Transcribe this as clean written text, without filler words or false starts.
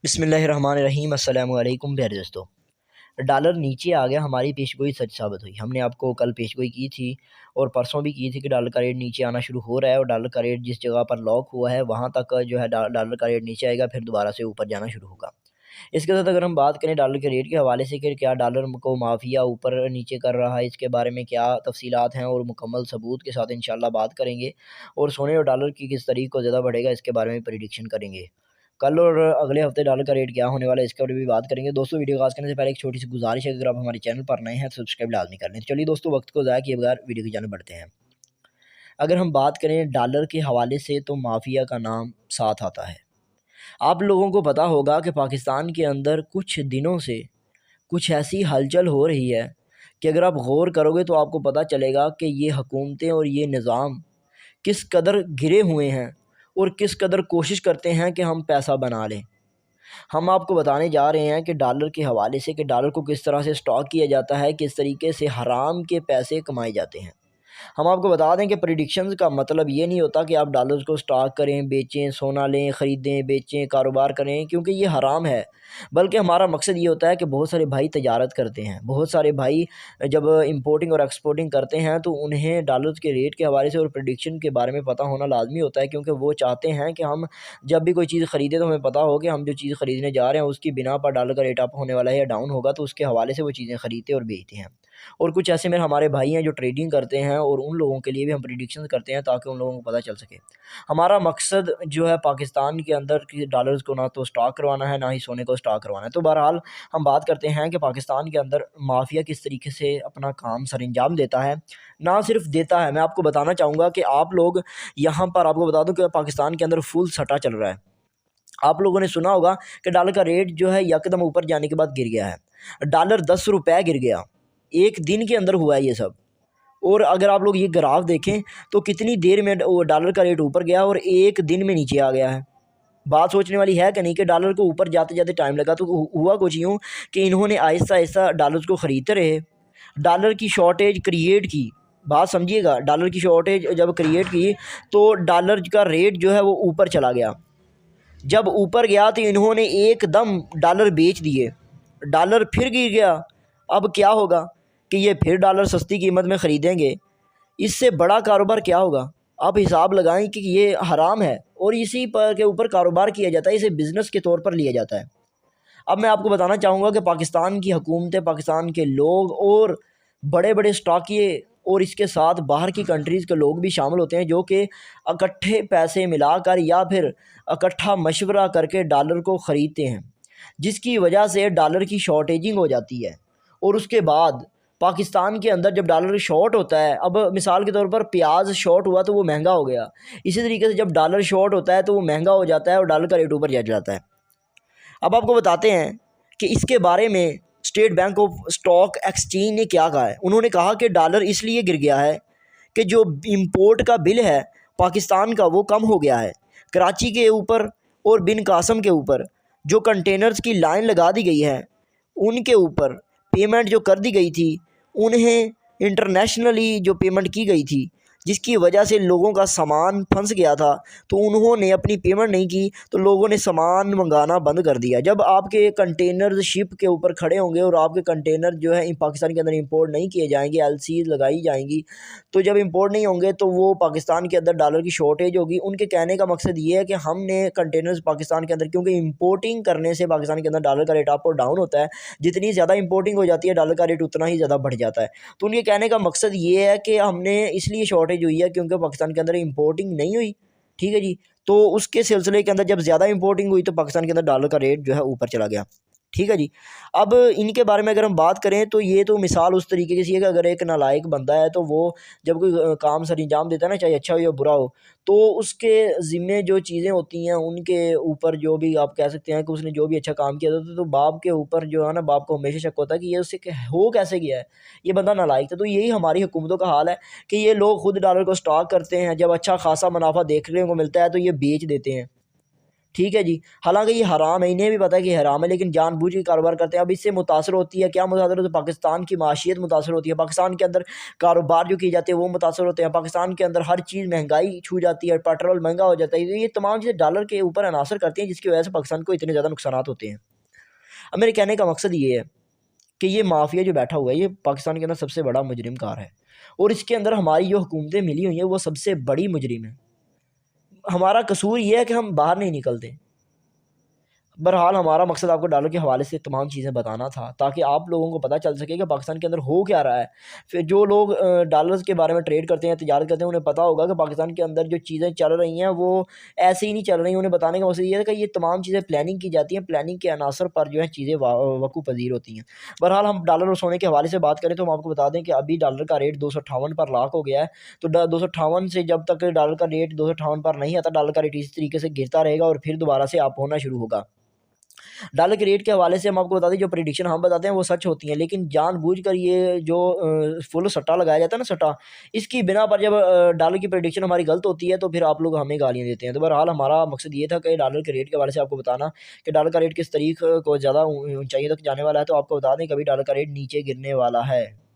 बिस्मिल्लाहिर्रहमानिर्रहीम अस्सलामु अलैकुम प्यारे दोस्तों। डॉलर नीचे आ गया, हमारी पेशगोई सच साबित हुई। हमने आपको कल पेशगोई की थी और परसों भी की थी कि डॉलर का रेट नीचे आना शुरू हो रहा है और डॉलर का रेट जिस जगह पर लॉक हुआ है वहाँ तक जो है डॉलर का रेट नीचे आएगा, फिर दोबारा से ऊपर जाना शुरू होगा। इसके साथ अगर हम बात करें डॉलर के रेट के हवाले से कि क्या डॉलर को माफिया ऊपर नीचे कर रहा है, इसके बारे में क्या तफसीलात हैं और मुकम्मल सबूत के साथ इंशाल्लाह बात करेंगे। और सोने और डॉलर की किस तरीके को ज़्यादा बढ़ेगा इसके बारे में प्रिडिक्शन करेंगे। कल और अगले हफ्ते डॉलर का रेट क्या होने वाला है इसके बारे में भी बात करेंगे। दोस्तों वीडियो को आगाज़ करने से पहले एक छोटी सी गुजारिश है कि अगर आप हमारे चैनल पर नए हैं तो सब्सक्राइब लाजमी कर लें। तो चलिए दोस्तों, वक्त को ज़ाया किए बगैर वीडियो की जानिब बढ़ते हैं। अगर हम बात करें डॉलर के हवाले से तो माफिया का नाम साथ आता है। आप लोगों को पता होगा कि पाकिस्तान के अंदर कुछ दिनों से कुछ ऐसी हलचल हो रही है कि अगर आप गौर करोगे तो आपको पता चलेगा कि ये हुकूमतें और ये निज़ाम किस कदर घिरे हुए हैं और किस कदर कोशिश करते हैं कि हम पैसा बना लें। हम आपको बताने जा रहे हैं कि डॉलर के हवाले से कि डॉलर को किस तरह से स्टॉक किया जाता है, किस तरीके से हराम के पैसे कमाए जाते हैं। हम आपको बता दें कि प्रेडिक्शंस का मतलब ये नहीं होता कि आप डॉलर्स को स्टॉक करें, बेचें, सोना लें, ख़रीदें, बेचें, कारोबार करें, क्योंकि ये हराम है। बल्कि हमारा मकसद ये होता है कि बहुत सारे भाई तजारत करते हैं, बहुत सारे भाई जब इंपोर्टिंग और एक्सपोर्टिंग करते हैं तो उन्हें डॉलर्स के रेट के हवाले से और प्रेडिक्शन के बारे में पता होना लाज़मी होता है, क्योंकि वो चाहते हैं कि हम जब भी कोई चीज़ ख़रीदें तो हमें पता हो कि हम जो चीज़ ख़रीदने जा रहे हैं उसकी बिना पर डॉलर का रेट अप होने वाला है या डाउन होगा, तो उसके हवाले से वो चीज़ें ख़रीदते और बेचते हैं। और कुछ ऐसे में हमारे भाई हैं जो ट्रेडिंग करते हैं और उन लोगों के लिए भी हम प्रेडिक्शन करते हैं ताकि उन लोगों को पता चल सके। हमारा मकसद जो है पाकिस्तान के अंदर कि डॉलर्स को ना तो स्टॉक करवाना है, ना ही सोने को स्टॉक करवाना है। तो बहरहाल हम बात करते हैं कि पाकिस्तान के अंदर माफिया किस तरीके से अपना काम सरअंजाम देता है। ना सिर्फ देता है, मैं आपको बताना चाहूँगा कि आप लोग यहाँ पर आपको बता दूँ कि पाकिस्तान के अंदर फुल सट्टा चल रहा है। आप लोगों ने सुना होगा कि डॉलर का रेट जो है यकदम ऊपर जाने के बाद गिर गया है। डॉलर 10 रुपये गिर गया। एक दिन के अंदर हुआ है ये सब। और अगर आप लोग ये ग्राफ देखें तो कितनी देर में वो डॉलर का रेट ऊपर गया और एक दिन में नीचे आ गया है। बात सोचने वाली है कि नहीं कि डॉलर को ऊपर जाते-जाते टाइम लगा, तो हुआ कुछ यूँ कि इन्होंने आहिस्ता-आहिस्ता डॉलर्स को ख़रीदते रहे। डॉलर की शॉर्टेज क्रिएट की, बात समझिएगा, डॉलर की शॉर्टेज जब क्रिएट की तो डॉलर का रेट जो है वो ऊपर चला गया। जब ऊपर गया तो इन्होंने एकदम डॉलर बेच दिए, डॉलर फिर गिर गया। अब क्या होगा कि ये फिर डॉलर सस्ती कीमत में ख़रीदेंगे। इससे बड़ा कारोबार क्या होगा? आप हिसाब लगाएं कि ये हराम है और इसी पर के ऊपर कारोबार किया जाता है, इसे बिज़नेस के तौर पर लिया जाता है। अब मैं आपको बताना चाहूँगा कि पाकिस्तान की हुकूमतें, पाकिस्तान के लोग और बड़े-बड़े स्टॉकिये और इसके साथ बाहर की कंट्रीज़ के लोग भी शामिल होते हैं जो कि इकट्ठे पैसे मिलाकर या फिर इकट्ठा मशवरा करके डॉलर को ख़रीदते हैं, जिसकी वजह से डॉलर की शॉर्टेजिंग हो जाती है। और उसके बाद पाकिस्तान के अंदर जब डॉलर शॉर्ट होता है, अब मिसाल के तौर पर प्याज शॉर्ट हुआ तो वो महंगा हो गया। इसी तरीके से जब डॉलर शॉर्ट होता है तो वो महंगा हो जाता है और डॉलर का रेट ऊपर जा जाता है। अब आपको बताते हैं कि इसके बारे में state bank of stock exchange ने क्या कहा है। उन्होंने कहा कि डॉलर इसलिए गिर गया है कि जो इंपोर्ट का बिल है पाकिस्तान का वो कम हो गया है। कराची के ऊपर और बिन कासम के ऊपर जो कंटेनर्स की लाइन लगा दी गई है, उनके ऊपर पेमेंट जो कर दी गई थी, उन्हें इंटरनेशनली जो पेमेंट की गई थी, जिसकी वजह से लोगों का सामान फंस गया था, तो उन्होंने अपनी पेमेंट नहीं की तो लोगों ने सामान मंगाना बंद कर दिया। जब आपके कंटेनर शिप के ऊपर खड़े होंगे और आपके कंटेनर जो है पाकिस्तान के अंदर इंपोर्ट नहीं किए जाएंगे, एलसीज लगाई जाएंगी, तो जब इंपोर्ट नहीं होंगे तो वो पाकिस्तान के अंदर डॉलर की शॉर्टेज होगी। उनके कहने का मकसद ये है कि हमने कंटेनर्स पाकिस्तान के अंदर, क्योंकि इंपोर्टिंग करने से पाकिस्तान के अंदर डॉलर का रेट अप और डाउन होता है, जितनी ज़्यादा इंपोर्टिंग हो जाती है डॉलर का रेट उतना ही ज़्यादा बढ़ जाता है। तो उनके कहने का मकसद ये है कि हमने इसलिए शॉर्टेज हुई है क्योंकि पाकिस्तान के अंदर इंपोर्टिंग नहीं हुई। ठीक है जी। तो उसके सिलसिले के अंदर जब ज़्यादा इंपोर्टिंग हुई तो पाकिस्तान के अंदर डॉलर का रेट जो है ऊपर चला गया। ठीक है जी। अब इनके बारे में अगर हम बात करें तो ये तो मिसाल उस तरीके की सी है कि अगर एक नालायक बंदा है तो वो जब कोई काम सरअंजाम देता है ना, चाहे अच्छा हो या बुरा हो, तो उसके ज़िम्मे जो चीज़ें होती हैं उनके ऊपर जो भी आप कह सकते हैं कि उसने जो भी अच्छा काम किया था तो बाप के ऊपर जो है ना, बाप को हमेशा शक होता है कि ये उससे हो कैसे गया है, ये बंदा नालायक था। तो यही हमारी हुकूमतों का हाल है कि ये लोग खुद डॉलर को स्टॉक करते हैं, जब अच्छा खासा मुनाफा देखने को मिलता है तो ये बेच देते हैं। ठीक है जी। हालाँकि ये हराम है, इन्हें भी पता है कि हराम है, लेकिन जानबूझ के कारोबार करते हैं। अब इससे मुतासर होती है, क्या मुतासर होती है? पाकिस्तान की माशियत मुतासर होती है, पाकिस्तान के अंदर कारोबार जो किए जाते हैं वो मुतासर होते हैं, पाकिस्तान के अंदर हर चीज़ महँगाई छू जाती है, पेट्रोल महँगा हो जाता है। ये तमाम चीज़ें डॉलर के ऊपर अनासर करती हैं, जिसकी वजह से पाकिस्तान को इतने ज़्यादा नुकसानात होते हैं। अब मेरे कहने का मकसद ये है कि ये माफिया जो बैठा हुआ है, ये पाकिस्तान के अंदर सबसे बड़ा मुजरिम कार है, और इसके अंदर हमारी जो हुकूमतें मिली हुई हैं, वो सबसे बड़ी मुजरिम है। हमारा कसूर ये है कि हम बाहर नहीं निकलते। बहरहाल हमारा मकसद आपको डॉलर के हवाले से तमाम चीज़ें बताना था, ताकि आप लोगों को पता चल सके कि पाकिस्तान के अंदर हो क्या रहा है। फिर जो लोग डॉलर्स के बारे में ट्रेड करते हैं, तिजारत करते हैं, उन्हें पता होगा कि पाकिस्तान के अंदर जो चीज़ें चल रही हैं, वो ऐसे ही नहीं चल रही हैं। उन्हें बताने का मकसद ये है कि ये तमाम चीज़ें प्लानिंग की जाती हैं, प्लानिंग के अनासर पर जो है चीज़ें वक़ूफ़ पज़ीर होती हैं। बहरहाल हम डॉलर और सोने के हवाले से बात करें, तो हम आपको बता दें कि अभी डॉलर का रेट 258 पर लॉक हो गया है। तो 258 से जब तक डॉलर का रेट 258 पर नहीं आता, डॉलर का रेट इसी तरीके से गिरता रहेगा और फिर दोबारा से अप होना शुरू होगा। डॉलर के रेट के हवाले से हम आपको बता दें, जो प्रेडिक्शन हम बताते हैं वो सच होती हैं, लेकिन जानबूझकर ये जो फुल सट्टा लगाया जाता है ना, सट्टा, इसकी बिना पर जब डॉलर की प्रेडिक्शन हमारी गलत होती है, तो फिर आप लोग हमें गालियाँ देते हैं। तो बहरहाल हमारा मकसद ये था कि डॉलर के रेट के हवाले से आपको बताना कि डॉलर का रेट किस तारीख को ज़्यादा ऊँचाइयों तक जाने वाला है, तो आपको बता दें कभी डॉलर का रेट नीचे गिरने वाला है।